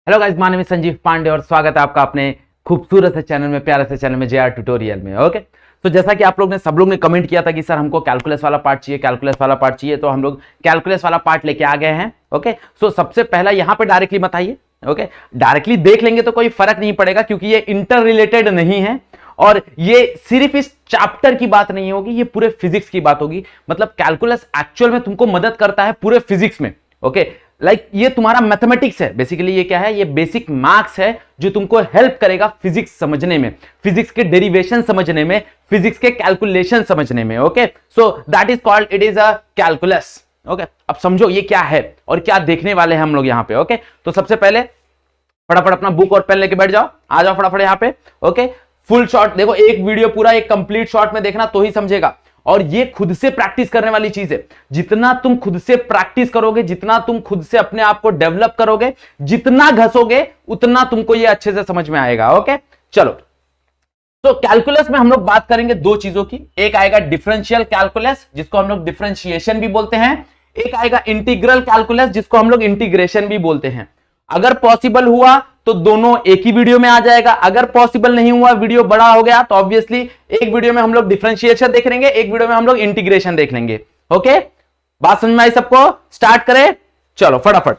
Hello guys, my name is Sanjeev Pandey और स्वागत है आपका अपने खूबसूरत से चैनल में, प्यारे से चैनल में, जेआर ट्यूटोरियल में। ओके, तो जैसा कि आप लोग ने सब लोग ने कमेंट किया था कि सर हमको कैलकुलस वाला पार्ट चाहिए, कैलकुलस वाला पार्ट चाहिए, तो हम लोग कैलकुलस वाला पार्ट लेके आ गए हैं। ओके, सो सबसे पहला यहां पे डायरेक्टली मत आइए। ओके, डायरेक्टली देख लेंगे तो कोई फर्क नहीं पड़ेगा क्योंकि ये इंटर रिलेटेड नहीं है और ये सिर्फ इस चैप्टर की बात नहीं होगी, ये पूरे फिजिक्स की बात होगी। मतलब कैलकुलस एक्चुअल में तुमको मदद करता है पूरे फिजिक्स में। ओके, लाइक ये तुम्हारा मैथमेटिक्स है बेसिकली। ये क्या है? ये बेसिक मैथ्स है जो तुमको हेल्प करेगा फिजिक्स समझने में, फिजिक्स के डेरिवेशन समझने में, फिजिक्स के कैलकुलेशन समझने में। Okay, so that is called, it is a calculus. Okay, अब समझो ये क्या है और क्या देखने वाले हैं हम लोग यहां पे। ओके, तो सबसे पहले फटाफट अपना बुक और पेन लेके बैठ जाओ, आ जाओ फटाफट यहां पे। ओके, फुल शॉट देखो, एक वीडियो पूरा एक कंप्लीट शॉट में देखना तो ही समझेगा। और ये खुद से प्रैक्टिस करने वाली चीज है। जितना तुम खुद से प्रैक्टिस करोगे, जितना तुम खुद से अपने आप को डेवलप करोगे, जितना घसोगे, उतना तुमको ये अच्छे से समझ में आएगा। ओके, चलो, तो कैलकुलस में हम लोग बात करेंगे दो चीजों की। एक आएगा डिफरेंशियल कैलकुलस जिसको हम लोग डिफरेंशिएशन भी बोलते हैं, एक आएगा इंटीग्रल कैलकुलस जिसको हम लोग इंटीग्रेशन भी बोलते हैं। अगर पॉसिबल हुआ तो दोनों एक ही वीडियो में आ जाएगा, अगर पॉसिबल नहीं हुआ, वीडियो बड़ा हो गया, तो ऑब्वियसली एक वीडियो में हम लोग डिफरेंशिएशन देख लेंगे, एक वीडियो में हम लोग इंटीग्रेशन देख लेंगे। ओके, बात समझ में आई सबको? स्टार्ट करें, चलो फटाफट।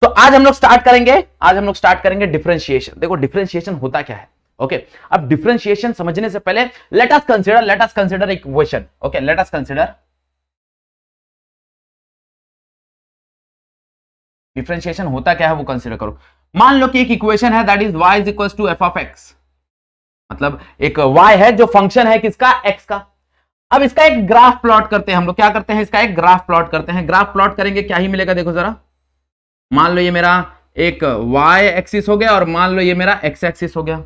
तो आज हम लोग स्टार्ट करेंगे डिफरेंशिएशन। देखो डिफरेंशिएशन होता क्या है। ओके, अब डिफरेंशिएशन समझने से पहले late us consider equation. Okay, let us consider differentiation होता क्या है वो कंसीडर करो। मान लो कि एक इक्वेशन है that is y is equal to f of x. मतलब एक y है जो फंक्शन है किसका? x का। अब इसका एक ग्राफ प्लॉट करते हैं हम लोग। क्या करते हैं? इसका एक ग्राफ प्लॉट करते हैं। ग्राफ प्लॉट करेंगे, क्या ही मिलेगा देखो जरा। मान लो ये मेरा एक y एक्सिस हो गया और मान लो ये मेरा x एक्सिस हो गया।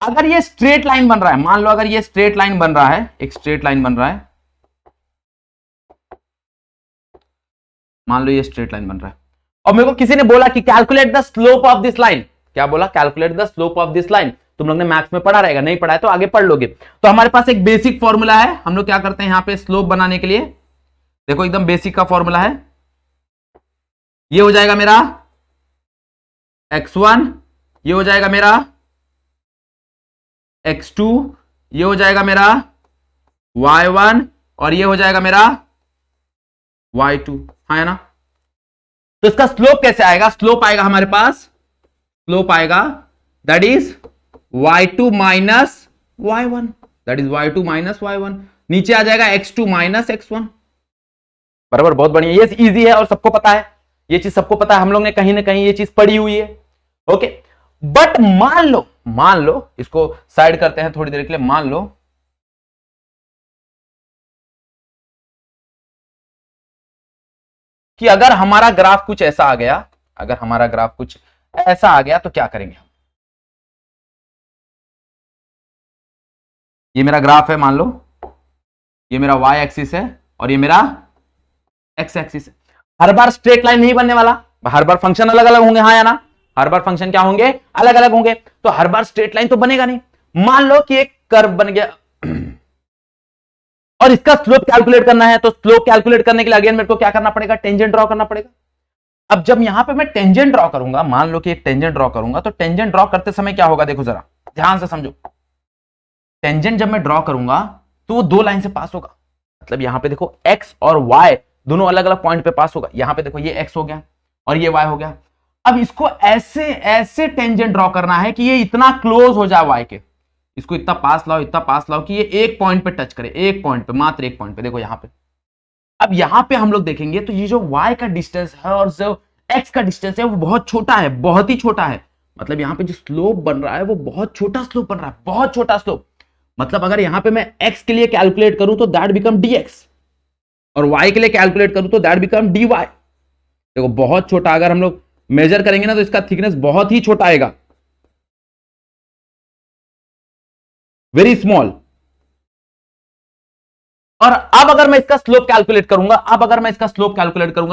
अगर ये स्ट्रेट लाइन बन रहा है, मान लो अगर ये स्ट्रेट लाइन बन रहा है, एक स्ट्रेट लाइन बन रहा है, मान लो ये स्ट्रेट लाइन बन रहा है और मेरे को किसी ने बोला कि calculate the slope of this line. क्या बोला? Calculate the slope of this line. तुम लोग ने मैथ्स में पढ़ा रहेगा, नहीं पढ़ा है तो आगे पढ़ लोगे। तो हमारे पास एक बेसिक फॉर्मूला है। हम लोग क्या करते हैं यहां पे स्लोप बनाने के लिए, देखो एकदम बेसिक का फॉर्मूला है। ये हो जाएगा मेरा x1, ये हो जाएगा मेरा x2, ये हो जाएगा मेरा y1 और ये हो जाएगा मेरा y2। हाँ है ना? तो इसका स्लोप कैसे आएगा? स्लोप आएगा हमारे पास, स्लोप आएगा that is y2 minus y1, that is y2 minus y1। नीचे आ जाएगा x2 माइनस x1। बराबर, बहुत बढ़िया। ये इजी है और सबको पता है, ये चीज सबको पता है, हम लोग ने कहीं ना कहीं ये चीज पढ़ी हुई है। ओके, बट मान लो इसको साइड करते हैं थोड़ी देर के लिए। मान लो कि अगर हमारा ग्राफ कुछ ऐसा आ गया, अगर हमारा ग्राफ कुछ ऐसा आ गया तो क्या करेंगे हम? ये मेरा ग्राफ है, मान लो ये मेरा y एक्सिस है और ये मेरा x एक्सिस है। हर बार स्ट्रेट लाइन नहीं बनने वाला, हर बार फंक्शन अलग अलग होंगे। हाँ या ना? हर बार फंक्शन क्या होंगे? अलग अलग होंगे। तो हर बार स्ट्रेट लाइन तो बनेगा नहीं। मान लो कि एक कर्व बन गया और इसका स्लोप कैलकुलेट करना है, तो स्लोप कैलकुलेट करने के लिए अगेन मेरे को क्या करना पड़ेगा? टेंजेंट ड्रॉ करना पड़ेगा। अब जब यहां पे मैं टेंजेंट ड्रॉ करूंगा, मान लो कि एक टेंजेंट ड्रॉ करूंगा, तो टेंजेंट ड्रॉ करते समय क्या होगा देखो जरा, ध्यान से समझो। टेंजेंट जब मैं ड्रॉ करूंगा तो वो दो लाइन से पास होगा। मतलब यहां पे देखो x और y दोनों अलग अलग पॉइंट पे पास होगा। यहां पे देखो ये x हो गया और ये y हो गया। अब इसको ऐसे ऐसे टेंजेंट ड्रॉ करना है कि ये इतना क्लोज हो जाए y के, इसको इतना पास लाओ कि ये एक पॉइंट पे टच करे, एक पॉइंट पे, मात्र एक पॉइंट पे। देखो यहां पे, अब यहां पे हम लोग देखेंगे तो ये जो y का डिस्टेंस है और जो x का डिस्टेंस है वो बहुत छोटा है, बहुत ही छोटा है। मतलब यहां पे जो स्लोप बन रहा है वो बहुत छोटा स्लोप बन रहा है, बहुत छोटा स्लोप। मतलब अगर यहां पे मैं x के लिए कैलकुलेट करूं तो दैट बिकम dx और y के लिए कैलकुलेट करूं तो दैट बिकम dy। देखो बहुत छोटा, अगर हम लोग मेजर करेंगे ना तो इसका थिकनेस बहुत ही छोटा आएगा, वेरी स्मॉल। और अब अगर मैं इसका स्लोप कैलकुलेट करूंगा,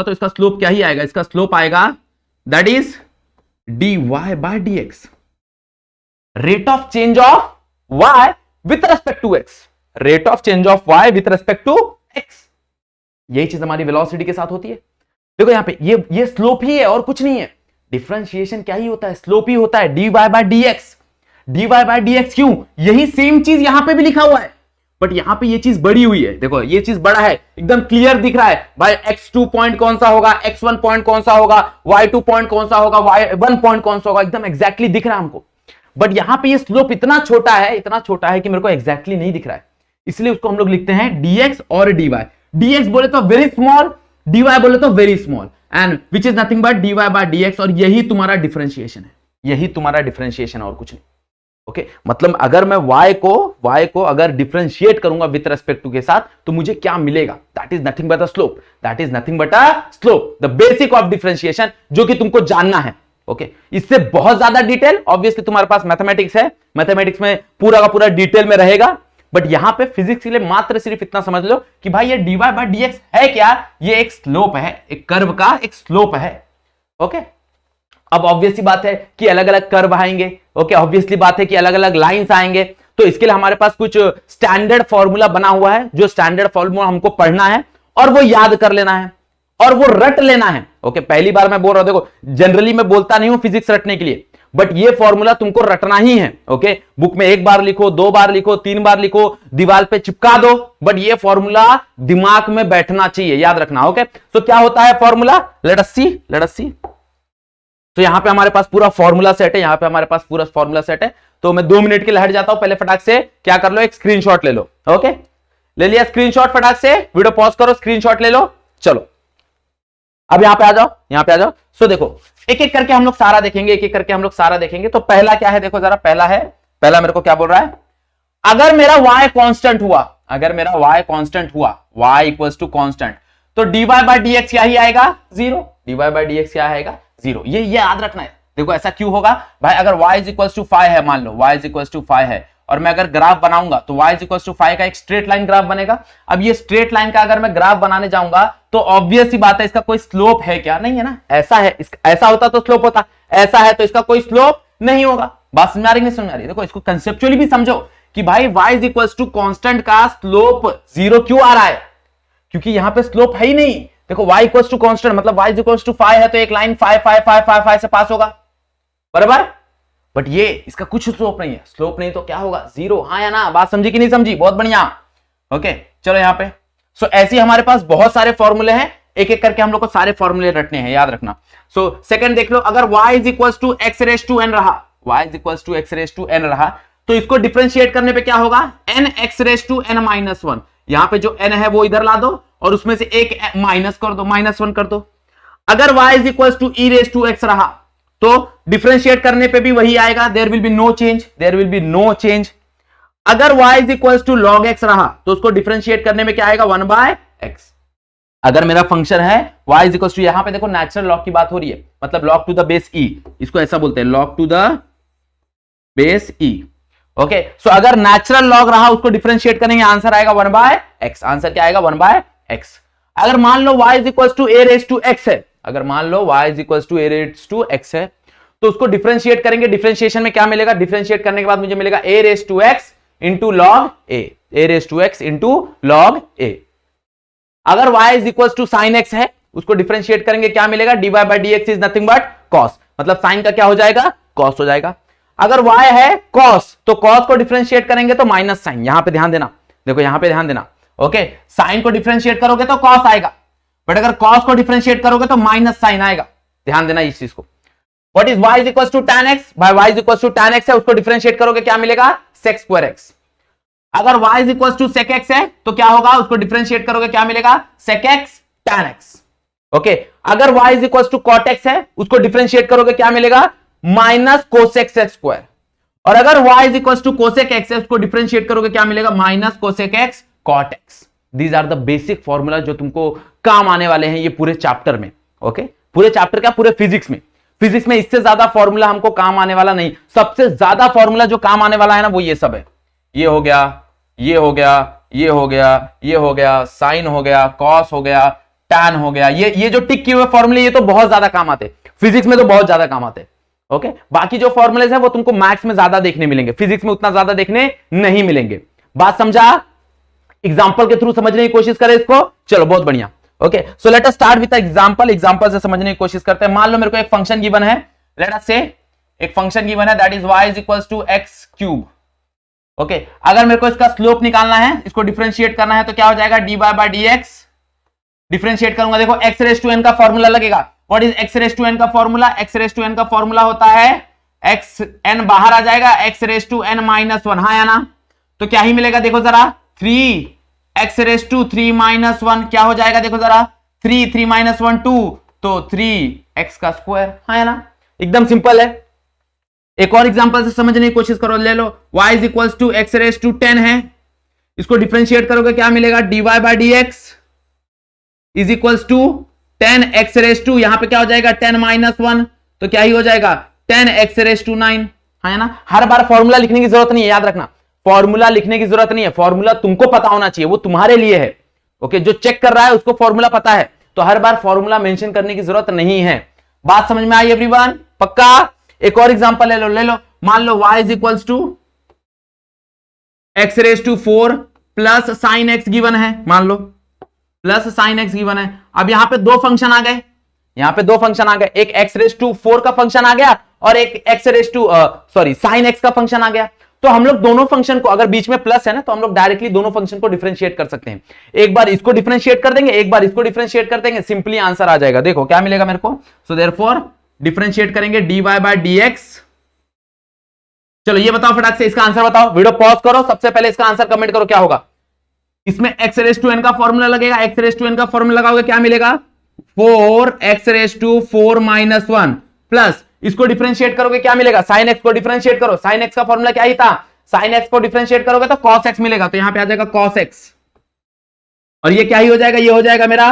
तो इसका स्लोप क्या ही आएगा? इसका स्लोप आएगा that is dy bye dx, rate of change of y with respect to x, rate of change of y with respect to x। यही चीज हमारी वेलोसिटी के साथ होती है। देखो यहां पे ये स्लोप ही है और कुछ नहीं है। डिफरेंशिएशन क्या ही होता है, स्लोप ही होता है, dy bye dx। dy bye dx क्यों, यही सेम चीज यहां पे भी लिखा हुआ है, बट यहां पे ये चीज बड़ी हुई है, देखो ये चीज बड़ा है, एकदम क्लियर दिख रहा है भाई, x2 पॉइंट कौन सा होगा, x1 पॉइंट कौन सा होगा, y2 पॉइंट कौन सा होगा, y1 पॉइंट कौन सा होगा, एकदम एग्जैक्टली दिख रहा है हमको। बट यहां पे ये स्लोप इतना छोटा है, इतना छोटा है कि मेरे को एग्जैक्टली नहीं दिख रहा है, इसलिए उसको हम लोग लिखते हैं dx और dy। dx बोले तो वेरी स्मॉल, dy बोले तो very small, and which is nothing but dy bye dx, और यही तुम्हारा डिफरेंशिएशन है, यही तुम्हारा डिफरेंशिएशन और कुछ नहीं। ओके मतलब अगर मैं y को अगर डिफरेंशिएट करूंगा विद रेस्पेक्ट टू के साथ, तो मुझे क्या मिलेगा, that is nothing but a slope, that is nothing but a slope, the basic of differentiation, जो कि तुमको जानना है। ओके इससे बहुत ज्यादा डिटेल ऑब्वियसली तुम्हारे पास मैथमेटिक्स है, मैथमेटिक्स में पूरा का पूरा डिटेल में रहेगा, बट यहां पे फिजिक्स के लिए मात्र सिर्फ इतना समझ लो कि भाई ये dy बाय dx है क्या, ये एक स्लोप है, एक कर्व का एक स्लोप है। ओके अब ऑब्वियसली बात है कि अलग अलग कर्व आएंगे, ओके ऑब्वियसली बात है कि अलग अलग लाइंस आएंगे, तो इसके लिए हमारे पास कुछ स्टैंडर्ड फॉर्मूला बना हुआ है, जो स्टैंडर्ड फॉर्मूला हमको पढ़ना है और वो याद कर लेना है और वो रट लेना है। ओके पहली बार मैं बोल रहा हूं, देखो जनरली मैं बोलता नहीं हूं फिजिक्स रटने के लिए, बट ये फॉर्मूला तुमको रटना ही है। ओके बुक में एक बार लिखो, 2 बार लिखो, 3 बार लिखो, दीवार पे चिपका दो, बट ये फॉर्मूला दिमाग में बैठना चाहिए, याद रखना। ओके तो क्या होता है फॉर्मूला, लेट अस सी। तो यहां पे हमारे पास पूरा फॉर्मूला सेट है, यहां पे हमारे पास पूरा फॉर्मूला सेट है, तो मैं 2 मिनट के लिए हट जाता हूं, पहले फटाक से क्या कर लो, एक स्क्रीनशॉट ले लो। ओके ले लिया स्क्रीनशॉट, फटाक से वीडियो पॉज करो, स्क्रीनशॉट ले लो, चलो अब यहां पे आ जाओ, यहां पे आ जाओ। सो देखो एक एक करके हम लोग सारा देखेंगे, एक एक करके हम लोग सारा देखेंगे। तो पहला क्या है, देखो जरा, पहला मेरे को क्या बोल रहा है, अगर मेरा y कांस्टेंट हुआ, अगर मेरा y कांस्टेंट हुआ, y इक्वल्स टू कांस्टेंट, तो dy बाय dx क्या ही आएगा, 0। dy बाय dx क्या आएगा, 0। ये याद रखना है। देखो ऐसा क्यों होगा भाई, अगर y इज इक्वल्स टू 5 है, मान लो y इज इक्वल्स टू 5 है, और मैं अगर ग्राफ बनाऊंगा तो y इज इक्वल्स टू 5 का एक स्ट्रेट लाइन ग्राफ बनेगा। अब ये स्ट्रेट लाइन का अगर मैं ग्राफ बनाने जाऊंगा तो ऑब्वियस सी बात है, इसका कोई स्लोप है क्या, नहीं है ना, ऐसा है, ऐसा होता तो स्लोप होता, ऐसा है तो इसका कोई स्लोप नहीं होगा। बात समझ आ रही नहीं समझ आ रही, देखो इसको कंसेप्चुअली भी समझो कि भाई y is equals to constant का स्लोप 0 क्यों आ रहा है, क्योंकि यहां पे स्लोप है ही नहीं। देखो y इक्वल्स टू कांस्टेंट मतलब y इज इक्वल्स टू 5 है, तो एक लाइन 5 5 5 5 5 से पास होगा, बराबर। बट ये इसका कुछ स्लोप नहीं है, स्लोप नहीं तो क्या होगा, 0। हाँ या ना, बात समझी कि नहीं समझी, बहुत बढ़िया। ओके चलो यहां पे, सो ऐसे हमारे पास बहुत सारे फॉर्मूले हैं, एक एक करके हम लोग को सारे फॉर्मूले रटने हैं, याद रखना। सो सेकंड देख लो, अगर y is equals to x raise to n रहा, y is equals to x raise to n रहा, तो इसको डिफरेंशिएट करने पे क्या होगा, n x raise to n minus 1। यहां पे जो n है वो इधर ला दो और उसमें से एक माइनस कर दो, -1 कर दो। अगर y is equals to e raise to x रहा, तो डिफरेंशिएट करने पे भी वही आएगा, there will be no change, there will be no change. अगर y is equals to log x रहा, तो उसको डिफरेंशिएट करने में क्या आएगा, 1 बाय x। अगर मेरा फंक्शन है y इज इक्वल्स टू, यहां पे देखो नेचुरल लॉग की बात हो रही है, मतलब log to the base e, इसको ऐसा बोलते हैं log to the base e। Okay so अगर नेचुरल लॉग रहा, उसको डिफरेंशिएट करेंगे, आंसर आएगा 1 बाय x। आंसर क्या आएगा, 1 बाय x। अगर मान लो y is equals to a raise to x है, अगर मान लो y is equals to a raise to x है, तो उसको डिफरेंशिएट करेंगे, डिफरेंशिएशन में क्या मिलेगा, डिफरेंशिएट करने के बाद मुझे मिलेगा a raise to x into log a, a raise to x into log a। अगर y is equals to sine x है, उसको डिफरेंशिएट करेंगे, क्या मिलेगा, dy bye dx is nothing but cos, मतलब साइन का क्या हो जाएगा, cos हो जाएगा। अगर y है cos, तो cos को डिफरेंशिएट करेंगे तो माइनस साइन, यहां पे ध्यान देना, देखो यहां पे ध्यान देना। ओके साइन को डिफरेंशिएट करोगे तो cos आएगा, बट अगर cos को डिफरेंशिएट करोगे तो माइनस साइन आएगा, ध्यान देना इस चीज को। What is y is equals to tan x, भाई y is equals to tan x है, उसको डिफरेंशिएट करोगे क्या मिलेगा, sec स्क्वायर x। अगर y is equals to sec x है, तो क्या होगा, उसको डिफरेंशिएट करोगे क्या मिलेगा, sec x tan x। Okay अगर y is equals to cot x है, उसको डिफरेंशिएट करोगे क्या मिलेगा, माइनस cosec x स्क्वायर। और अगर y is equals to cosec x है, उसको डिफरेंशिएट करोगे क्या मिलेगा, minus cosec x cot x। These are the basic formula जो तुमको काम आने वाले हैं ये पूरे चैप्टर में। ओके पूरे चैप्टर क्या, पूरे फिजिक्स में। फिजिक्स में इससे ज्यादा फॉर्मूला हमको काम आने वाला नहीं, सबसे ज्यादा फॉर्मूला जो काम आने वाला है ना, वो ये सब है। ये हो गया, ये हो गया, ये हो गया, ये हो गया, साइन हो गया, कॉस हो गया, टैन हो गया, ये जो टिक किए हुए फॉर्मूले, ये तो बहुत ज्यादा काम आते, फिजिक्स में तो बहुत ज्यादा काम आते। ओके बाकी जो फॉर्मूलेज है वो तुमको मैथ्स में ज्यादा देखने मिलेंगे, फिजिक्स में उतना ज्यादा देखने नहीं मिलेंगे। बात समझा, एग्जांपल के थ्रू समझने की कोशिश करें इसको, चलो बहुत बढ़िया। Okay, so let us start with example. Example से समझने की कोशिश करते हैं। मान लो मेरे को एक फंक्शन गिवन है, लेट अस से एक फंक्शन गिवन है that is y is equals to x cube. Okay, अगर मेरे को इसका स्लोप निकालना है, इसको डिफरेंशिएट करना है, तो क्या हो जाएगा dy बाय dx। डिफरेंशिएट करूंगा, देखो x रेज टू n का फॉर्मूला लगेगा। What is x raise to n का formula? x raise to n का फॉर्मूला होता है x, n बाहर आ जाएगा, x raise to n minus 1, हाँ या ना? तो क्या ही मिलेगा देखो जरा, 3x रेज टू 3 माइनस 1 क्या हो जाएगा देखो जरा, 3 माइनस 1 2, तो 3x का स्क्वायर, हाँ या ना? एकदम सिंपल है। एक और एग्जांपल से समझने की कोशिश करो, ले लो y is equals to x raise to 10 है, इसको डिफरेंशिएट करोगे क्या मिलेगा, dy bye dx is equals to 10x raise to, यहां पे क्या हो जाएगा 10 माइनस 1, तो क्या ही हो जाएगा 10x रेज टू 9, है ना? हर बार फॉर्मूला लिखने की जरूरत नहीं है, याद रखना, फॉर्मूला लिखने की जरूरत नहीं है, फॉर्मूला तुमको पता होना चाहिए, वो तुम्हारे लिए है। ओके, जो चेक कर रहा है उसको फॉर्मूला पता है, तो हर बार फॉर्मूला मेंशन करने की जरूरत नहीं है। बात समझ में आई एवरीवन? पक्का? एक और एग्जांपल ले लो, मान लो y is equals to x raise to 4 plus sine x given है, मान लो प्लस साइन एक्स गिवन है। अब यहां पे दो फंक्शन आ गए, एक एक्स रेज टू 4 का फंक्शन आ गया और एक x raise to sine x का फंक्शन आ गया। तो हम लोग दोनों फंक्शन को, अगर बीच में प्लस है ना, तो हम लोग डायरेक्टली दोनों फंक्शन को डिफरेंशिएट कर सकते हैं। एक बार इसको डिफरेंशिएट कर देंगे, एक बार इसको डिफरेंशिएट कर देंगे, सिंपली आंसर आ जाएगा। देखो क्या मिलेगा मेरे को, सो देयरफॉर डिफरेंशिएट करेंगे dy बाय dx। चलो ये बताओ फटाक से, इसका आंसर बताओ, वीडियो पॉज करो, सबसे पहले इसका आंसर कमेंट करो क्या होगा। इसमें x रेज टू n का फॉर्मूला लगेगा, x रेज टू n का फॉर्मूला लगाओगे क्या मिलेगा, 4x raise to 4 minus 1 plus इसको डिफरेंशिएट करोगे क्या मिलेगा, साइन एक्स को डिफरेंशिएट करो, साइन एक्स का फॉर्मूला क्या ही था, साइन एक्स को डिफरेंशिएट करोगे तो cos x मिलेगा, तो यहां पे आ जाएगा cos x, और ये क्या ही हो जाएगा, ये हो जाएगा मेरा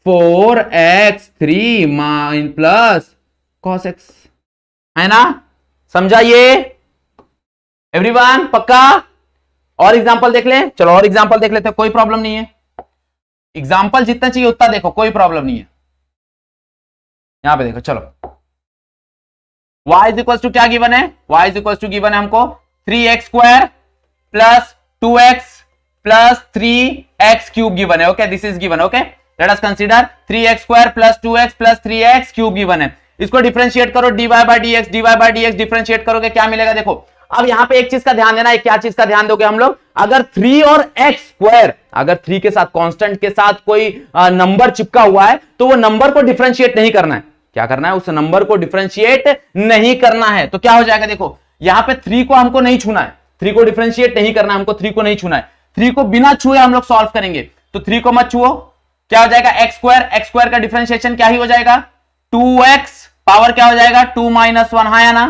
4x3 mine plus cos x, है ना? समझा ये एवरीवन? पक्का? और एग्जांपल देख ले, चलो और एग्जांपल देख लेते हैं, कोई प्रॉब्लम नहीं है, एग्जांपल जितना चाहिए उतना देखो, कोई प्रॉब्लम नहीं है। यहां पे देखो, चलो y इज इक्वल टू क्या गिवन है, y is equal to given है हमको 3x square plus 2x plus 3x cube given है। Okay, this is given. Okay, let us consider 3x square plus 2x plus 3x cube given है। इसको differentiate करो dy bye dx differentiate करोगे क्या मिलेगा। देखो अब यहां पे एक चीज का ध्यान देना है, क्या चीज का ध्यान दोगे हम लोग, अगर 3 और x स्क्वायर, अगर 3 के साथ कांस्टेंट के साथ कोई नंबर चिपका हुआ है, तो वो नंबर को डिफरेंशिएट नहीं करना है। क्या करना है, उस नंबर को डिफरेंशिएट नहीं करना है। तो क्या हो जाएगा, देखो यहां पे 3 को हमको नहीं छूना है, 3 को डिफरेंशिएट नहीं करना है हमको, 3 को नहीं छूना है, 3 को बिना छुए हम लोग सॉल्व करेंगे। तो 3 को मत छुओ, क्या हो जाएगा x स्क्वायर का डिफरेंशिएशन क्या ही हो जाएगा 2x, पावर क्या हो जाएगा 2 माइनस 1, हाँ या ना,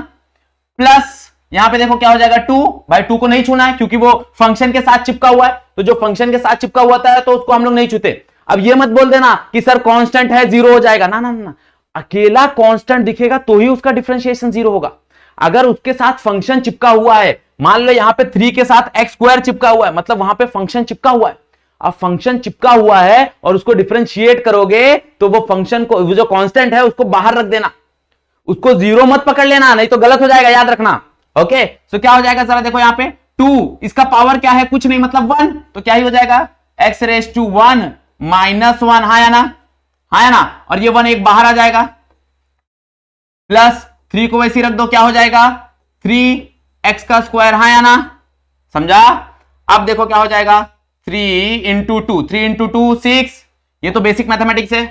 प्लस यहां पे देखो क्या हो जाएगा 2, भाई 2 को नहीं छूना है क्योंकि वो फंक्शन के साथ चिपका हुआ है, तो जो फंक्शन के साथ चिपका हुआ है तो उसको हम लोग नहीं छूते। अब ये मत बोल देना कि सर कांस्टेंट है 0 हो जाएगा, ना ना ना, अकेला कांस्टेंट दिखेगा तो ही उसका डिफरेंशिएशन 0 होगा। अगर उसके साथ फंक्शन चिपका हुआ है, मान लो यहां पे 3 के साथ x स्क्वायर चिपका हुआ है, मतलब वहां पे फंक्शन चिपका हुआ है। अब फंक्शन चिपका हुआ है और उसको डिफरेंशिएट करोगे तो वो फंक्शन को, वो जो कांस्टेंट है उसको बाहर रख देना, उसको 0 मत पकड़ लेना, नहीं तो गलत हो जाएगा, याद रखना। ओके, सो क्या हो जाएगा जरा देखो यहां पे 2, इसका पावर क्या है, कुछ नहीं मतलब 1, तो क्या ही हो जाएगा x रेज टू 1 माइनस 1, हाँ या ना, हाँ या ना, और ये 1 एक बाहर आ जाएगा, प्लस 3 को वैसे रख दो, क्या हो जाएगा 3x का स्क्वायर, हाँ या ना, समझा? अब देखो क्या हो जाएगा 3 इंटू 2, 3 इंटू 2 6, ये तो बेसिक मैथमेटिक्स है,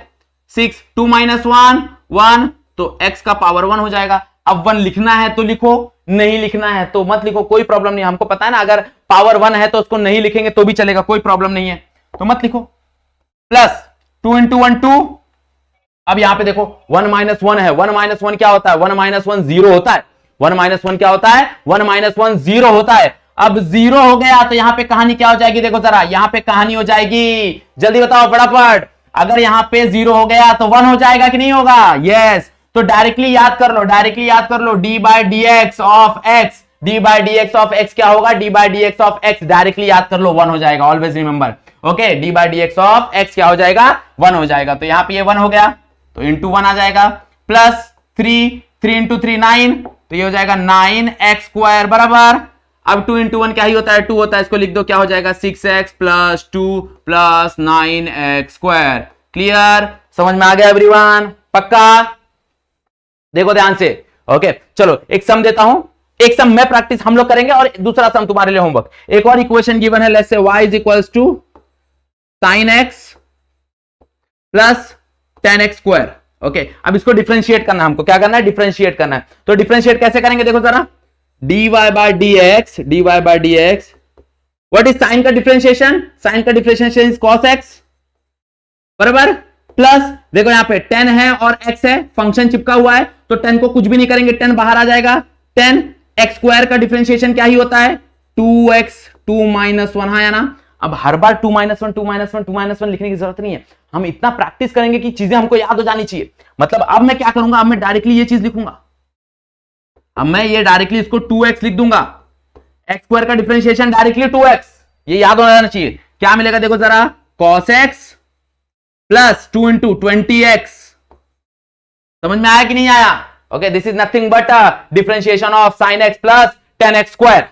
6 2 माइनस 1 1, तो x का पावर 1 हो जाएगा। अब 1 लिखना है तो लिखो, नहीं लिखना है तो मत लिखो, कोई प्रॉब्लम नहीं, हमको पता है ना अगर पावर 1 है तो उसको नहीं लिखेंगे तो भी चलेगा, कोई प्रॉब्लम नहीं है, तो मत लिखो। प्लस 2 इंटू 1 2, अब यहां पे देखो 1 माइनस 1 है, 1 माइनस 1 क्या होता है, 1 माइनस 1 0 होता है, 1 माइनस 1 क्या होता है, 1 माइनस 1 0 होता है। अब 0 हो गया तो यहां पे कहानी क्या हो जाएगी, देखो जरा यहां पे कहानी हो जाएगी, जल्दी बताओ फटाफट, अगर यहां पे 0 हो गया तो 1 हो जाएगा कि नहीं होगा, यस। तो डायरेक्टली याद कर लो, D by dx of x, D by dx of x क्या होगा, D by dx of x, directly याद कर लो 1 हो जाएगा, always remember. Okay, D by dx of x क्या हो जाएगा 1 हो जाएगा, तो यहां पे ये 1 हो गया तो इंटू 1 आ जाएगा, प्लस 3 इंटू 3 9, तो ये हो जाएगा 9x स्क्वायर बराबर, अब 2 इंटू 1 क्या ही होता है 2 होता है, इसको लिख दो क्या हो जाएगा 6x plus 2 plus 9x square, clear? समझ में आ गया एवरीवन? पक्का? देखो ध्यान से। ओके चलो एक सम देता हूं, एक सम मैं प्रैक्टिस हम लोग करेंगे और दूसरा सम तुम्हारे लिए होमवर्क। एक और इक्वेशन गिवन है, let's say y is equals to sin x plus tan x square. Okay अब इसको डिफरेंशिएट करना है हमको, क्या करना है? डिफरेंशिएट करना है। तो डिफरेंशिएट कैसे करेंगे देखो जरा, dy by dx what is sine का डिफरेंशिएशन? साइन का डिफरेंशिएशन इज cos x बराबर प्लस देखो यहां पे 10 है और x है, फंक्शन चिपका हुआ है तो 10 को कुछ भी नहीं करेंगे, 10 बाहर आ जाएगा। 10 x स्क्वायर का डिफरेंशिएशन क्या ही होता है? 2x 2 माइनस 1, हाँ या ना? अब हर बार 2 माइनस 1 2 माइनस 1 2 माइनस 1 लिखने की जरूरत नहीं है, हम इतना प्रैक्टिस करेंगे कि चीजें हमको याद हो जानी चाहिए। मतलब अब मैं क्या करूंगा, अब मैं डायरेक्टली ये चीज लिखूंगा, अब मैं ये डायरेक्टली इसको 2x लिख दूंगा, x स्क्वायर का डिफरेंशिएशन डायरेक्टली 2x, ये याद हो जाना चाहिए। क्या मिलेगा देखो जरा, cos x plus 2 into 20x। समझ में आया कि नहीं आया? Okay this is nothing but differentiation of sin x plus 10x square.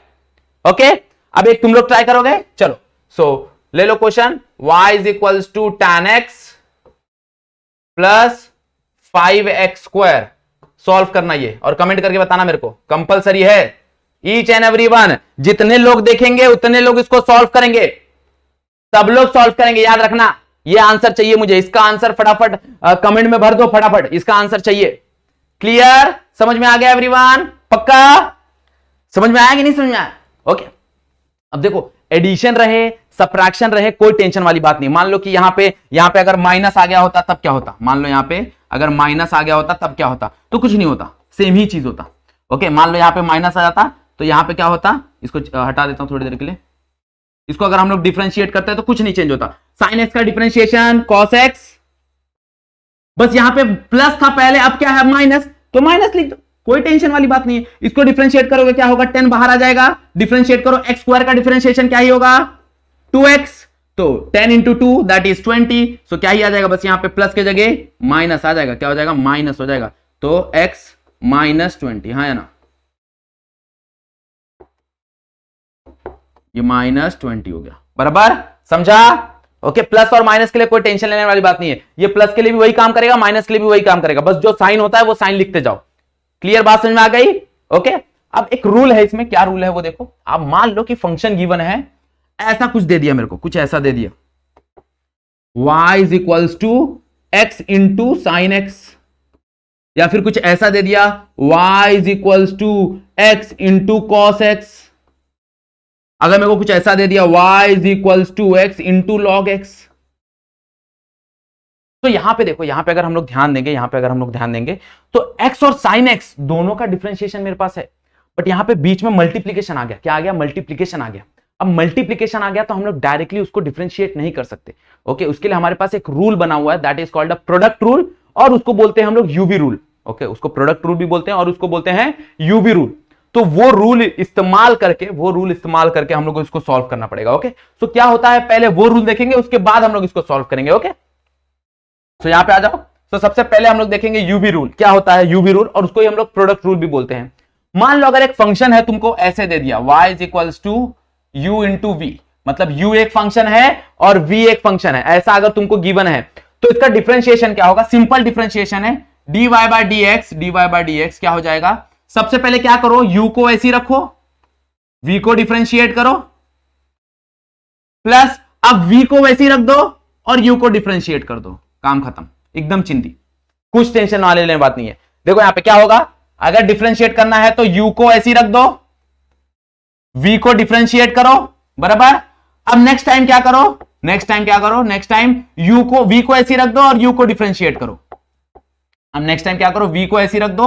Okay अब एक तुम लोग ट्राई करोगे, चलो सो ले लो question, y is equals to tan x plus 5x square. Solve करना ये और कमेंट करके बताना मेरे को, कंपलसरी है। ईच एंड एवरी वन, जितने लोग देखेंगे उतने लोग इसको सॉल्व करेंगे, सब लोग सॉल्व करेंगे, याद रखना। ये आंसर चाहिए मुझे, इसका आंसर फटाफट कमेंट में भर दो, फटाफट इसका आंसर चाहिए। क्लियर? समझ में आ गया एवरीवन? पक्का? समझ में आया कि नहीं समझ में आया? ओके अब देखो एडिशन रहे सबट्रैक्शन रहे, कोई टेंशन वाली बात नहीं। मान लो कि यहां पे अगर माइनस आ गया होता तब क्या होता? मान लो यहां पे अगर माइनस आ गया होता तब क्या होता? तो कुछ नहीं होता, सेम ही चीज होता। ओके मान लो यहां पे माइनस आ जाता तो यहां पे क्या होता? इसको हटा देता हूं थोड़ी देर के लिए। इसको अगर हम लोग डिफरेंशिएट करते हैं तो कुछ नहीं चेंज होता। sin x का डिफरेंशिएशन cos x, बस यहां पे प्लस था पहले, अब क्या है? माइनस, तो माइनस लिख दो, कोई टेंशन वाली बात नहीं है। इसको डिफरेंशिएट करोगे क्या होगा? 10 बाहर आ जाएगा, डिफरेंशिएट करो, x स्क्वायर का डिफरेंशिएशन क्या ही होगा? 2x, तो 10 इंटू 2 दैट इज 20। सो क्या ही आ जाएगा? बस यहां पे प्लस के जगह माइनस आ जाएगा, क्या हो जाएगा? माइनस हो जाएगा, तो x माइनस 20, हाँ या ना? ये माइनस 20 हो गया, बराबर? समझा? ओके प्लस और माइनस के लिए कोई टेंशन लेने वाली बात नहीं है, ये प्लस के लिए भी वही काम करेगा, माइनस के लिए भी वही काम करेगा, बस जो साइन होता है वो साइन लिखते जाओ। क्लियर? बात समझ में आ गई? ओके अब एक रूल है इसमें, क्या रूल है वो देखो। आप मान लो कि फंक्शन गिवन है, ऐसा कुछ दे दिया मेरे को, कुछ ऐसा दे दिया, y is equals to x into sine x, या फिर कुछ ऐसा दे दिया y is equals to x into cos x. अगर मेरे को कुछ ऐसा दे दिया y is equals to x into log x, तो यहां पे देखो, यहां पे अगर हम लोग ध्यान देंगे, तो x और sin x दोनों का डिफरेंशिएशन मेरे पास है, बट यहां पे बीच में मल्टीप्लीकेशन आ गया। क्या आ गया? मल्टीप्लीकेशन आ गया। अब मल्टीप्लीकेशन आ गया तो हम लोग डायरेक्टली उसको डिफरेंशिएट नहीं कर सकते। ओके उसके लिए हमारे पास एक रूल बना हुआ है, that is called a product rule, और उसको बोलते हैं हम लोग यूवी रूल। ओके उसको प्रोडक्ट रूल भी बोलते हैं और उसको बोलते हैं यूवी रूल। तो वो रूल इस्तेमाल करके हम लोग को इसको सॉल्व करना पड़ेगा। ओके तो क्या होता है, पहले वो रूल देखेंगे, उसके बाद हम लोग इसको सॉल्व करेंगे। ओके तो यहां पे आ जाओ। तो सबसे पहले हम लोग देखेंगे यूवी रूल। क्या होता है यूवी रूल? और उसको ही हम लोग प्रोडक्ट रूल भी बोलते हैं। मान लो अगर एक फंक्शन है, तुमको ऐसे दे दिया y is equals to u into v, मतलब u एक फंक्शन है और v एक फंक्शन है, ऐसा अगर तुमको गिवन है तो इसका डिफरेंशिएशन क्या होगा? सिंपल डिफरेंशिएशन है, dy बाय dx क्या हो जाएगा? सबसे पहले क्या करो, u को ऐसी रखो, v को डिफरेंशिएट करो, प्लस अब v को वैसी रख दो और u को डिफरेंशिएट कर दो, काम खत्म, एकदम चिंदी, कुछ टेंशन वाले लेने बात नहीं है। देखो यहां पे क्या होगा, अगर डिफरेंशिएट करना है तो u को ऐसी रख दो, v को डिफरेंशिएट करो, बराबर। अब नेक्स्ट टाइम क्या करो, नेक्स्ट टाइम v को ऐसी रख दो और u को डिफरेंशिएट करो। अब नेक्स्ट टाइम क्या करो, v को ऐसी रख दो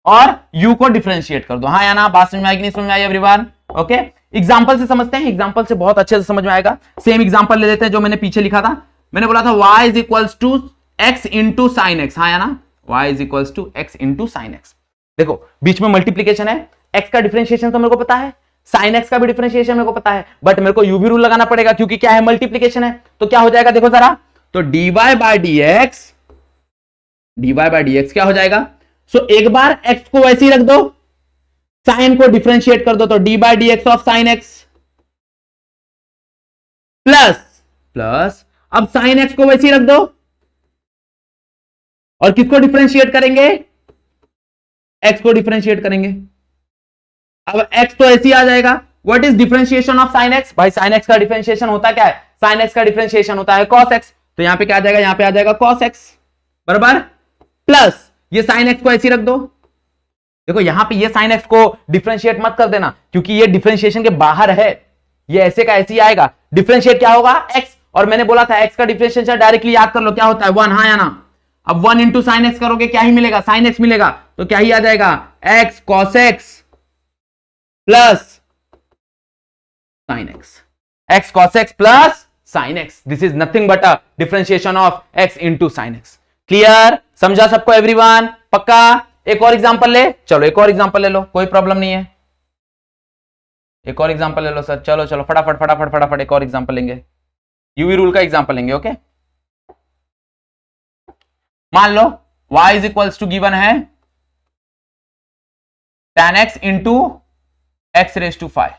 और u को डिफरेंशिएट कर दो। हाँ या ना? बात समझ में आई कि नहीं समझ में आई एवरीवन? ओके एग्जांपल से समझते हैं, एग्जांपल से बहुत अच्छे से समझ में आएगा। सेम एग्जांपल ले लेते हैं जो मैंने पीछे लिखा था। मैंने बोला था y is equals to x into sine x. हाँ या ना? y is equals to x into sine x. देखो बीच में मल्टीप्लीकेशन है, x का डिफरेंशिएशन तो मेरे को पता है, साइन एक्स का भी डिफरेंशिएशन मेरे को पता है, बट मेरे को यूवी रूल लगाना पड़ेगा क्योंकि क्या है, मल्टीप्लीकेशन है। तो क्या हो जाएगा देखो जरा, तो dy बाय dx क्या हो जाएगा? सो एक बार x को वैसे ही रख दो, साइन को डिफरेंशिएट कर दो, तो d by d x of sine x plus अब साइन एक्स को वैसे ही रख दो और किसको डिफरेंशिएट करेंगे, एक्स को डिफरेंशिएट करेंगे। अब एक्स तो ऐसे ही आ जाएगा। What is differentiation of sine x? भाई साइन एक्स का डिफरेंशिएशन होता क्या है, साइन एक्स का डिफरेंशिएशन होता है कॉस एक्स। तो यहां पे क्या आ जाएगा, यहां पे आ जाएगा कॉस एक्स बराबर प्लस ये साइन एक्स को ऐसे ही रख दो। देखो यहां पे ये साइन एक्स को डिफरेंशिएट मत कर देना क्योंकि ये डिफरेंशिएशन के बाहर है, ये ऐसे का ऐसे ही आएगा। डिफरेंशिएट क्या होगा, एक्स, और मैंने बोला था एक्स का डिफरेंशिएशन डायरेक्टली याद कर लो क्या होता है, 1, हाँ या ना। अब 1 इंटू साइन एक्स करोगे क्या ही मिलेगा, साइन एक्स मिलेगा, तो क्या ही आ जाएगा, x cos x plus sine x, x cos x plus sine x. This is nothing but a differentiation of x into sine x. Clear, समझा सबको एवरीवन, पक्का? एक और एग्जांपल ले, चलो एक और एग्जांपल ले लो, कोई प्रॉब्लम नहीं है, एक और एग्जांपल ले लो सर। चलो चलो फटाफट फटाफट फटाफट एक और एग्जांपल लेंगे, यूवी रूल का एग्जांपल लेंगे। ओके, मान लो y is equals to given है tan x into x raise to 5।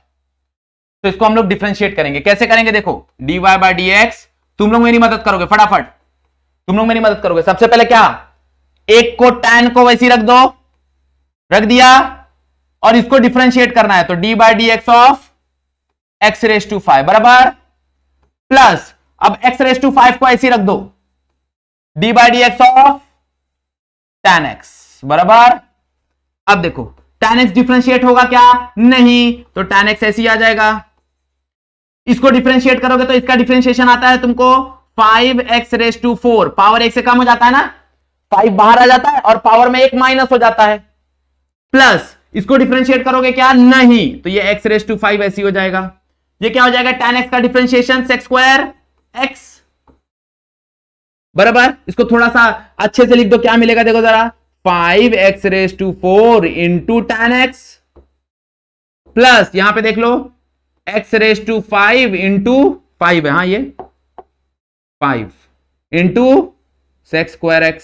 तो इसको हम लोग डिफरेंशिएट करेंगे, कैसे करेंगे देखो, dy बाय dx। तुम लोग मेरी मदद करोगे फटाफट, तुम लोग मेरी मदद करोगे। सबसे पहले क्या, एक को tan को वैसे ही रख दो, रख दिया, और इसको डिफरेंशिएट करना है तो d by d x of x raise to 5 बराबर प्लस, अब एक्स रेज टू 5 को ऐसे ही रख दो, D by d x of tan x बराबर। अब देखो tan x डिफरेंशिएट होगा क्या, नहीं, तो tan x ऐसे ही आ जाएगा। इसको डिफरेंशिएट करोगे तो इसका डिफरेंशिएशन आता है तुमको 5x रेज टू 4, पावर 1 से कम हो जाता है ना, 5 बाहर आ जाता है और पावर में 1 माइनस हो जाता है, प्लस इसको डिफरेंशिएट करोगे क्या, नहीं, तो ये x रेज टू 5 ऐसी हो जाएगा। ये क्या हो जाएगा, tan x का डिफरेंशिएशन sec स्क्वायर x बराबर। इसको थोड़ा सा अच्छे से लिख दो, क्या मिलेगा देखो जरा, 5x raise to 4 into tan x plus यहां पे देख लो x रेज टू 5 इंटू 5 है, हाँ ये 5 into sec square x।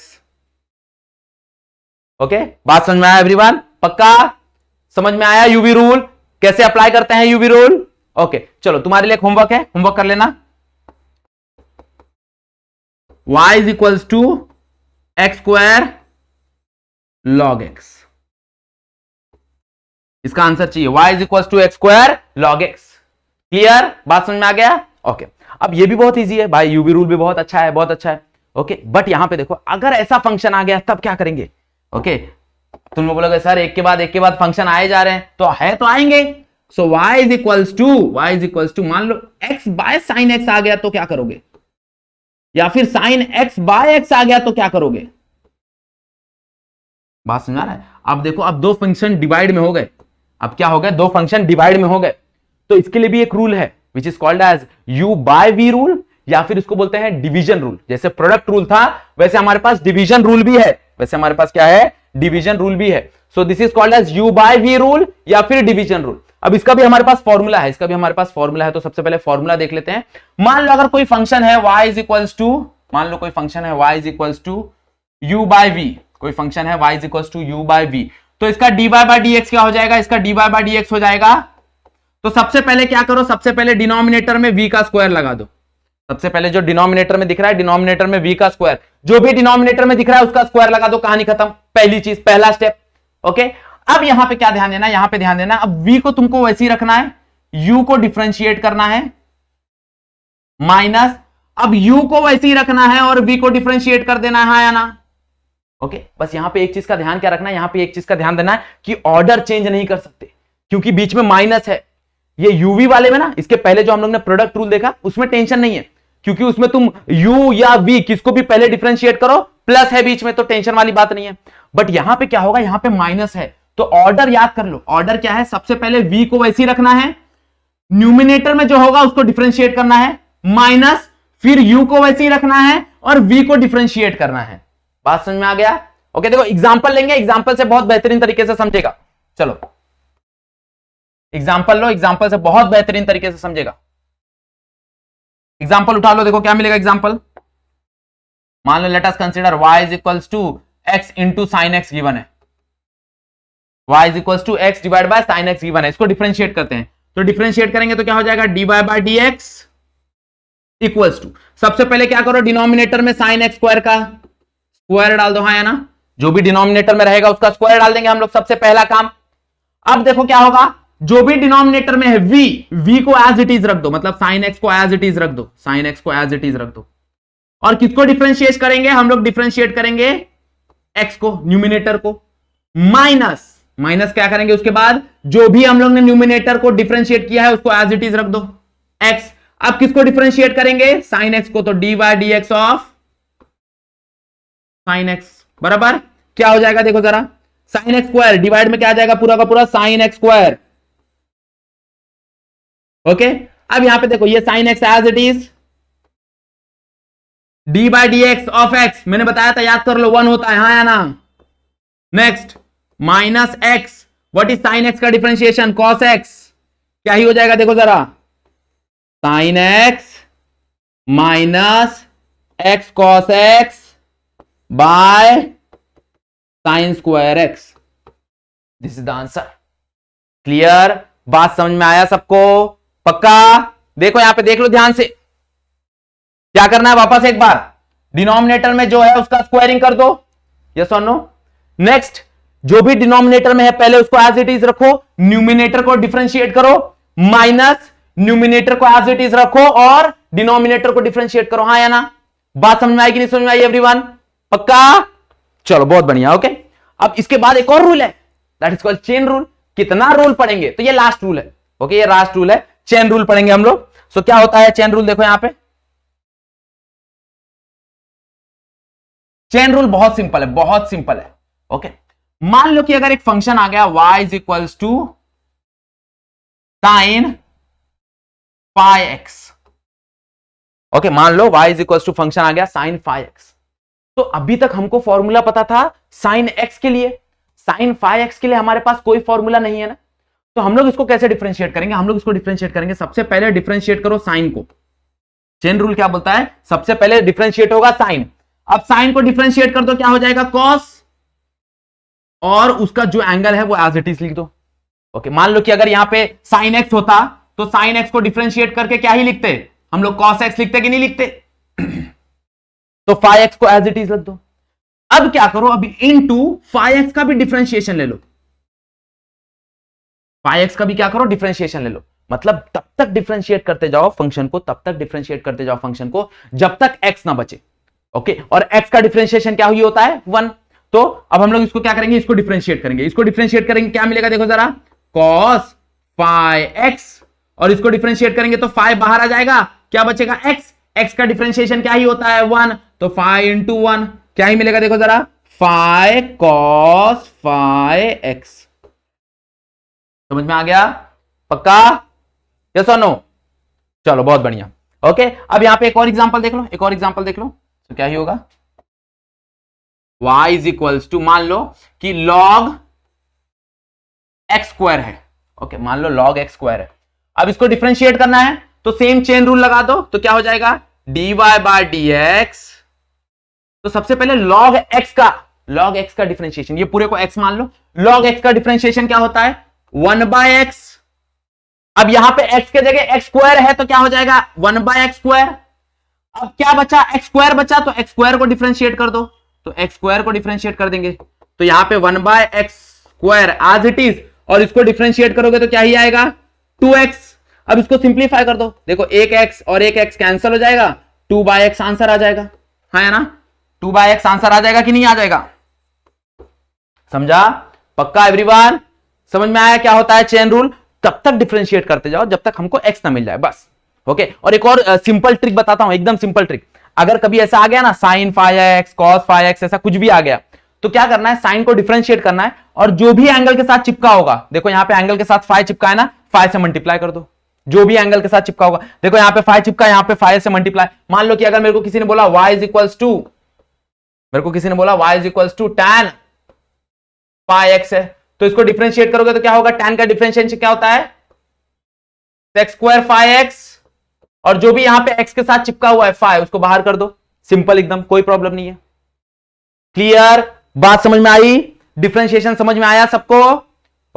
Okay, बात समझ में आया एवरीवन, पक्का समझ में आया यूवी रूल कैसे अप्लाई करते हैं, यूवी रूल। ओके चलो तुम्हारे लिए एक होमवर्क है, होमवर्क कर लेना। y is equals to x square log x, इसका आंसर चाहिए, y is equals to x square log x। Clear, बात समझ में आ गया। ओके, अब ये भी बहुत इजी है भाई, यूवी रूल भी बहुत अच्छा है, बहुत अच्छा है। ओके, बट यहां पे देखो अगर ऐसा फंक्शन आ गया तब क्या करेंगे। ओके, तुम लोग बोलोगे सर एक के बाद फंक्शन आए जा रहे हैं, तो है तो आएंगे। सो y इज इक्वल्स टू मान लो x बाय साइन x आ गया तो क्या करोगे, या फिर साइन x बाय x आ गया तो क्या करोगे। बात समझ आ रहा है। अब देखो, अब दो फंक्शन डिवाइड में हो गए, अब क्या हो गए, दो फंक्शन डिवाइड में हो गए, तो इसके लिए भी एक रूल है which is called as u by v rule, या फिर इसको बोलते हैं डिवीजन रूल। जैसे प्रोडक्ट रूल था वैसे हमारे पास डिवीजन रूल भी है, वैसे हमारे पास क्या है, डिवीजन रूल भी है। So this is called as u by v rule या फिर डिवीजन रूल। अब इसका भी हमारे पास फॉर्मूला है, इसका भी हमारे पास फॉर्मूला है, तो सबसे पहले फॉर्मूला देख लेते हैं। मान लो अगर कोई फंक्शन है y इज इक्वल्स टू, मान लो कोई फंक्शन है y is equals to u by v, कोई फंक्शन है y is equals to u by v, तो इसका dy बाय dx क्या हो जाएगा, इसका dy बाय dx हो जाएगा। तो सबसे पहले क्या करो, सबसे पहले डिनोमिनेटर में v का स्क्वायर लगा दो। सबसे पहले जो डिनोमिनेटर में दिख रहा है, डिनोमिनेटर में v का स्क्वायर, जो भी डिनोमिनेटर में दिख रहा है उसका स्क्वायर लगा दो, कहानी खत्म, पहली चीज, पहला स्टेप। ओके, अब यहां पे क्या ध्यान देना, यहां पे ध्यान देना, अब v को तुमको वैसे ही रखना है, u को डिफरेंशिएट करना है, माइनस, अब u को वैसे ही रखना है और v को डिफरेंशिएट कर देना है, या ना। ओके, बस यहां पे एक चीज का ध्यान क्या रखना है, यहां पे एक चीज का ध्यान देना है कि ऑर्डर चेंज नहीं कर सकते, क्योंकि बीच में माइनस है। ये यूवी वाले में ना, इसके पहले जो हम लोग ने प्रोडक्ट रूल देखा उसमें टेंशन नहीं है, क्योंकि उसमें तुम u या v किसको भी पहले डिफरेंशिएट करो, प्लस है बीच में, तो टेंशन वाली बात नहीं है। बट यहां पे क्या होगा, यहां पे माइनस है, तो ऑर्डर याद कर लो। ऑर्डर क्या है, सबसे पहले v को वैसे ही रखना है, न्यूमिनेटर में जो होगा उसको डिफरेंशिएट करना है, माइनस, फिर u को वैसे ही रखना है और v को डिफरेंशिएट करना है। बात समझ में आ गया। ओके, देखो एग्जांपल लेंगे, एग्जांपल से बहुत बेहतरीन तरीके से समझेगा। चलो एग्जांपल लो, एग्जांपल से बहुत बेहतरीन तरीके से समझेगा। एग्जांपल उठा लो, देखो क्या मिलेगा एग्जांपल। मान लो let us consider y is equals to x into sine x given है, y is equals to x divide by sine x given है, इसको डिफरेंशिएट करते हैं, तो डिफरेंशिएट करेंगे तो क्या हो जाएगा, dy bye dx equals to, सबसे पहले क्या करो, डिनोमिनेटर में साइन एक्स स्क्वायर का स्क्वायर डाल दो, हाँ या ना, जो भी डिनोमिनेटर में रहेगा उसका स्क्वायर डाल देंगे हम लोग, सबसे पहला काम। अब देखो क्या होगा, जो भी डिनोमिनेटर में है v को एज इट इज रख दो, मतलब साइन एक्स को एज इट इज रख दो, साइन एक्स को एज इट इज रख दो। और किसको डिफरेंशिएट करेंगे हम लोग, डिफरेंशिएट करेंगे x को, न्यूमिनेटर को, माइनस क्या करेंगे उसके बाद, जो भी हम लोग ने न्यूमिनेटर को डिफरेंशिएट किया है उसको एज इट इज रख दो, x। अब किसको डिफरेंशिएट करेंगे, साइन एक्स को, तो dy dx of sine x बराबर क्या हो जाएगा, देखो जरा, साइन एक्स स्क्वायर डिवाइड में क्या आ जाएगा, पूरा का पूरा साइन एक्स स्क्वायर। ओके, अब यहां पे देखो ये sine x as it is, d by d x of x, मैंने बताया था, याद कर लो, 1 होता है, हाँ या ना। Next minus x, what is sine x का डिफरेंशिएशन, कॉस एक्स, क्या ही हो जाएगा, देखो जरा, sine x minus x cos x by sine square x, this is the answer. Clear, बात समझ में आया सबको, पक्का। देखो यहां पे देख लो ध्यान से, क्या करना है, वापस एक बार डिनोमिनेटर में जो है उसका स्क्वायरिंग कर दो, यस और नो। नेक्स्ट जो भी डिनोमिनेटर में है पहले उसको एज इट इज रखो, न्यूमिनेटर को डिफरेंशिएट करो, माइनस न्यूमिनेटर को एज इट इज रखो और डिनोमिनेटर को डिफरेंशिएट करो, हाँ या ना। बात समझ में आएगी नहीं समझ में आई एवरीवन, पक्का। चलो बहुत बढ़िया, ओके। अब इसके बाद एक और रूल है, that is called chain rule. कितना रूल पढ़ेंगे, तो ये लास्ट रूल है, ओके, ये लास्ट रूल है, चेन रूल पढ़ेंगे हम लोग। सो क्या होता है चेन रूल, देखो यहां पे चेन रूल बहुत सिंपल है, बहुत सिंपल है, ओके। मान लो कि अगर एक फंक्शन आ गया y is equals to sine phi x, okay, मान लो y is equals to function आ गया साइन फाई एक्स। तो अभी तक हमको फॉर्मूला पता था साइन एक्स के लिए, साइन फाई एक्स के लिए हमारे पास कोई फॉर्मूला नहीं है ना। तो हम लोग इसको कैसे डिफरेंशिएट करेंगे, हम लोग इसको डिफरेंशिएट करेंगे, सबसे पहले डिफरेंशिएट करो साइन को। चेन रूल क्या बोलता है, सबसे पहले डिफरेंशिएट होगा साइन। अब साइन को डिफरेंशिएट कर दो, क्या हो जाएगा, कॉस, और उसका जो एंगल है वो एज इट इज लिख दो, ओके। मान लो कि अगर यहां पे साइन एक्स होता तो साइन एक्स को डिफरेंशिएट करके क्या ही लिखते हम लोग, कॉस एक्स लिखते कि नहीं लिखते तो फाई एक्स को एज इट इज रख दो। अब क्या करो, अभी इनटू फाई एक्स का भी डिफरेंशिएशन ले लो, फाई एक्स का भी क्या करो, डिफरेंशिएशन ले लो। मतलब तब तक डिफरेंशिएट करते जाओ फंक्शन को, तब तक डिफरेंशिएट करते जाओ फंक्शन को जब तक एक्स ना बचे, ओके। और एक्स का डिफरेंशिएशन क्या हुई होता है, 1। तो अब हम लोग इसको क्या करेंगे, इसको डिफरेंशिएट करेंगे, इसको डिफरेंशिएट करेंगे, क्या मिलेगा, देखो जरा, कॉस फाई एक्स, और इसको डिफरेंशिएट करेंगे तो फाई बाहर आ जाएगा, क्या बचेगा, एक्स। एक्स का डिफरेंशिएशन क्या ही होता है, 1, तो फाई इंटू 1 क्या ही मिलेगा, देखो जरा, फाई कॉस फाई एक्स। समझ में आ गया, पक्का, यस और नो। चलो बहुत बढ़िया, ओके। अब यहां पे एक और एग्जांपल देख लो, एक और एग्जांपल देख लो, तो क्या ही होगा, y इज इक्वल्स टू, मान लो कि log x स्क्वायर है, ओके, मान लो log x स्क्वायर है। अब इसको डिफरेंशिएट करना है तो सेम चेन रूल लगा दो, तो क्या हो जाएगा, dy बाय dx। तो सबसे पहले log x का डिफरेंशिएशन, ये पूरे को x मान लो, log x का डिफरेंशिएशन क्या होता है, 1 बाय x। अब यहां पे x के जगह x स्क्वायर है तो क्या हो जाएगा, 1 बाय x स्क्वायर। अब क्या बचा, x स्क्वायर बचा, तो x स्क्वायर को डिफरेंशिएट कर दो, तो x स्क्वायर को डिफरेंशिएट कर देंगे, तो यहां पे 1 by x square as it is, और इसको डिफरेंशिएट करोगे तो क्या ही आएगा, 2x। अब इसको सिंप्लीफाई कर दो, देखो एक x और एक x कैंसिल हो जाएगा, 2 बाय x आंसर आ जाएगा, हाँ है ना, 2 बाय x आंसर आ जाएगा कि नहीं आ जाएगा, समझा, पक्का एवरीवन, समझ में आया क्या होता है चेन रूल। तब तक डिफरेंशिएट करते जाओ जब तक हमको x ना मिल जाए, बस, ओके। और एक और सिंपल ट्रिक बताता हूं, एकदम सिंपल ट्रिक। अगर कभी ऐसा आ गया ना, sine phi x, cos phi x, ऐसा कुछ भी आ गया, तो क्या करना है, साइन को डिफरेंशिएट करना है, और जो भी एंगल के साथ चिपका होगा, देखो यहां पे एंगल के साथ फाई चिपका है ना, फाई से मल्टीप्लाई कर दो, जो भी एंगल के साथ चिपका होगा, देखो यहां पे फाई चिपका, यहां पे फाई से मल्टीप्लाई। मान लो कि अगर मेरे को किसी ने बोला y इज इक्वल्स टू, मेरे को किसी ने बोला y is equals to tan phi x है, तो इसको डिफरेंशिएट करोगे तो क्या होगा, tan का डिफरेंशिएशन क्या होता है, सेक्स स्क्वायर फाई एक्स, और जो भी यहां पे x के साथ चिपका हुआ है फाई, उसको बाहर कर दो, सिंपल एकदम, कोई प्रॉब्लम नहीं है। क्लियर, बात समझ में आई, डिफरेंशिएशन समझ में आया सबको,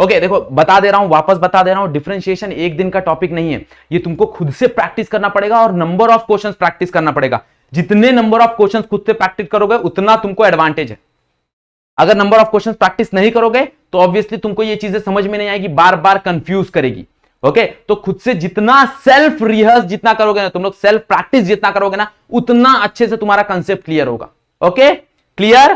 ओके देखो बता दे रहा हूं, वापस बता दे रहा हूं, डिफरेंशिएशन एक दिन का टॉपिक नहीं है, ये तुमको खुद से प्रैक्टिस करना पड़ेगा और नंबर ऑफ क्वेश्चंस प्रैक्टिस करना पड़ेगा। जितने नंबर ऑफ क्वेश्चंस खुद से प्रैक्टिस करोगे उतना तुमको एडवांटेज है। अगर नंबर ऑफ क्वेश्चंस प्रैक्टिस नहीं करोगे तो ऑब्वियसली तुमको ये चीजें समझ में नहीं आएगी, बार बार कंफ्यूज करेगी। ओके तो खुद से जितना सेल्फ रिहर्स जितना करोगे ना, तुम लोग सेल्फ प्रैक्टिस जितना करोगे ना, उतना अच्छे से तुम्हारा कंसेप्ट क्लियर होगा। ओके क्लियर,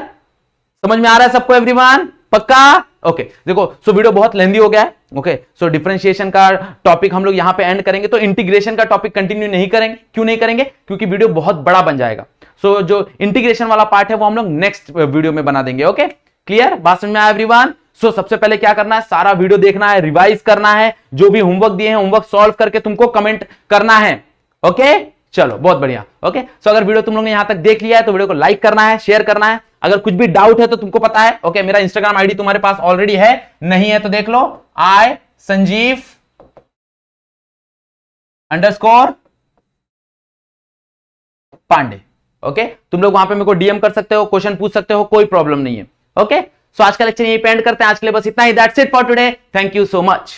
समझ में आ रहा है सबको एवरीवन, पक्का? ओके देखो सो वीडियो बहुत लेंदी हो गया है। ओके सो डिफरेंशिएशन का टॉपिक हम लोग यहां पे एंड करेंगे, तो इंटीग्रेशन का टॉपिक कंटिन्यू नहीं करेंगे। क्यों नहीं करेंगे? क्योंकि वीडियो बहुत बड़ा बन जाएगा। सो जो इंटीग्रेशन वाला पार्ट है वो हम लोग नेक्स्ट वीडियो में बना देंगे। ओके क्लियर, बात समझ में आया एवरीवन? सो सबसे पहले क्या करना है, सारा वीडियो देखना है, रिवाइज करना है, जो भी होमवर्क दिए हैं होमवर्क सॉल्व करके तुमको कमेंट करना है। ओके चलो बहुत बढ़िया। ओके सो अगर वीडियो तुम लोग ने यहां तक देख लिया है तो वीडियो को लाइक करना है, शेयर करना है। अगर कुछ भी डाउट है तो तुमको पता है, ओके मेरा इंस्टाग्राम आईडी तुम्हारे पास ऑलरेडी है, नहीं है तो देख लो, आई संजीव _ पांडे। ओके तुम लोग वहां पे मेरे को डीएम कर सकते हो, क्वेश्चन पूछ सकते हो, कोई प्रॉब्लम नहीं है। ओके सो आज का लेक्चर यहीं पे एंड करते हैं, आज के लिए बस इतना ही। That's it for today, thank you so much.